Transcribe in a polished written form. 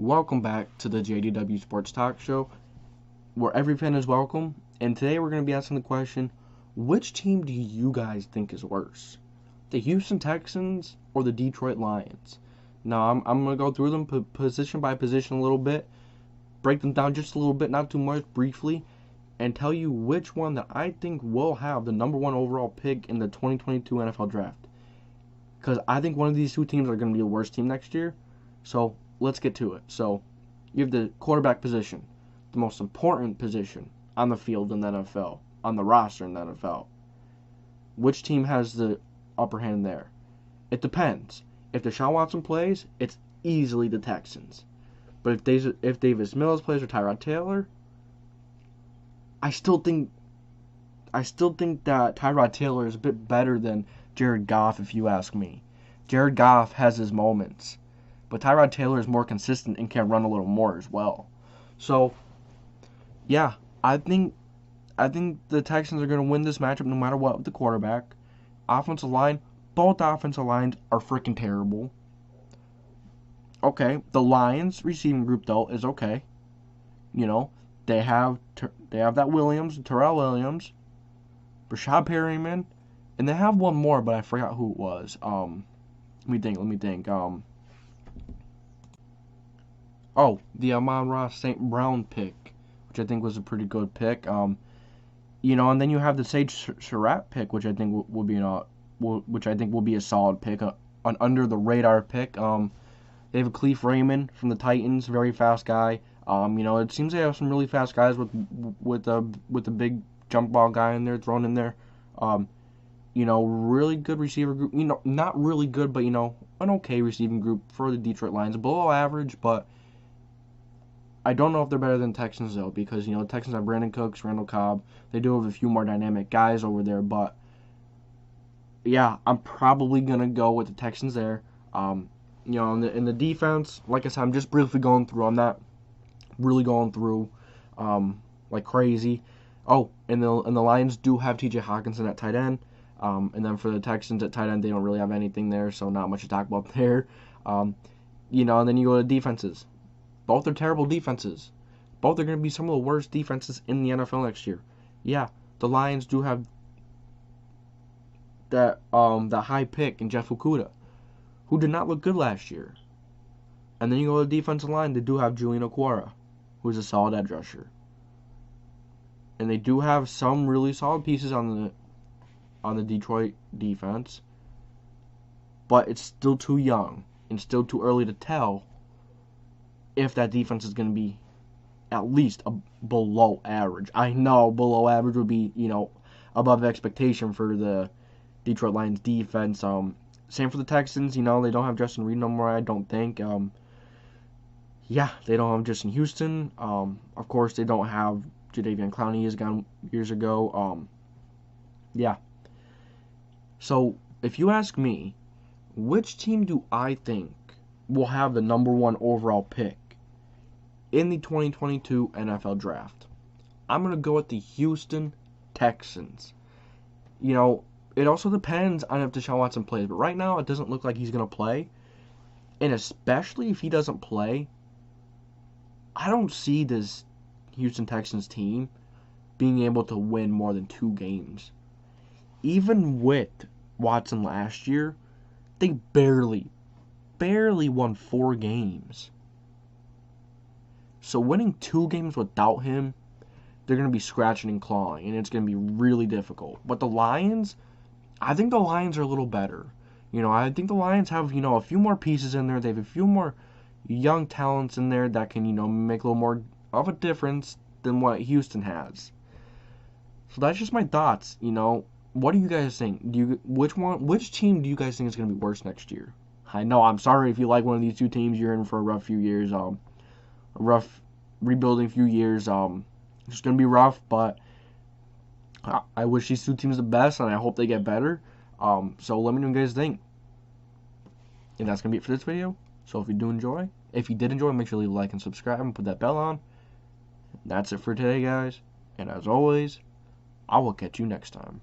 Welcome back to the JDW Sports Talk Show, where every fan is welcome. And today we're going to be asking the question, which team do you guys think is worse? The Houston Texans or the Detroit Lions? Now, I'm going to go through them position by position a little bit, break them down just a little bit, not too much, briefly, and tell you which one that I think will have the number one overall pick in the 2022 NFL Draft. Because I think one of these two teams are going to be the worst team next year. So, let's get to it. So, you have the quarterback position, the most important position on the field in the NFL, on the roster in the NFL. Which team has the upper hand there? It depends. If Deshaun Watson plays, it's easily the Texans. But if Davis Mills plays or Tyrod Taylor, I still think that Tyrod Taylor is a bit better than Jared Goff, if you ask me. Jared Goff has his moments, but Tyrod Taylor is more consistent and can run a little more as well. So, yeah, I think the Texans are going to win this matchup no matter what with the quarterback. Offensive line, both offensive lines are freaking terrible. Okay, the Lions receiving group though is okay. You know, they have that Terrell Williams, Rashad Perryman, and they have one more, but I forgot who it was. Let me think. The Amon-Ra St. Brown pick, which I think was a pretty good pick. And then you have the Sage Surratt pick, which I think will be a solid pick, an under the radar pick. They have a Khalif Raymond from the Titans, very fast guy. It seems they have some really fast guys with the big jump ball guy in there thrown in there. Really good receiver group. Not really good, but an okay receiving group for the Detroit Lions, below average, but I don't know if they're better than Texans, though, because, the Texans have Brandon Cooks, Randall Cobb. They do have a few more dynamic guys over there, but, yeah, I'm probably going to go with the Texans there. In the defense, like I said, I'm just briefly going through. I'm not really going through like crazy. Oh, and the Lions do have T.J. Hawkinson at tight end. And then for the Texans at tight end, they don't really have anything there, so not much to talk about there. And then you go to defenses. Both are terrible defenses. Both are going to be some of the worst defenses in the NFL next year. Yeah, the Lions do have that high pick in Jeff Okudah, who did not look good last year. And then you go to the defensive line, they do have Julian Okwara, who is a solid edge rusher. And they do have some really solid pieces on the Detroit defense, but it's still too young and still too early to tell if that defense is going to be at least below average. I know below average would be, above expectation for the Detroit Lions defense. Same for the Texans. They don't have Justin Reed no more, I don't think. They don't have Justin Houston. Of course, they don't have Jadeveon Clowney. He is gone years ago. So, if you ask me, which team do I think will have the number one overall pick in the 2022 NFL Draft? I'm going to go with the Houston Texans. It also depends on if Deshaun Watson plays, but right now it doesn't look like he's going to play. And especially if he doesn't play, I don't see this Houston Texans team being able to win more than 2 games. Even with Watson last year, they barely won 4 games. So winning 2 games without him, they're going to be scratching and clawing, and it's going to be really difficult. But the Lions, I think the Lions are a little better. I think the Lions have, a few more pieces in there. They have a few more young talents in there that can, make a little more of a difference than what Houston has. So that's just my thoughts. What do you guys think? Which team do you guys think is going to be worse next year? I know, I'm sorry if you like one of these two teams. You're in for a rough few years. A rough rebuilding few years. It's going to be rough, but I wish these two teams the best, and I hope they get better. So let me know what you guys think. And that's going to be it for this video. So if you did enjoy, make sure to leave a like and subscribe and put that bell on. That's it for today, guys. And as always, I will catch you next time.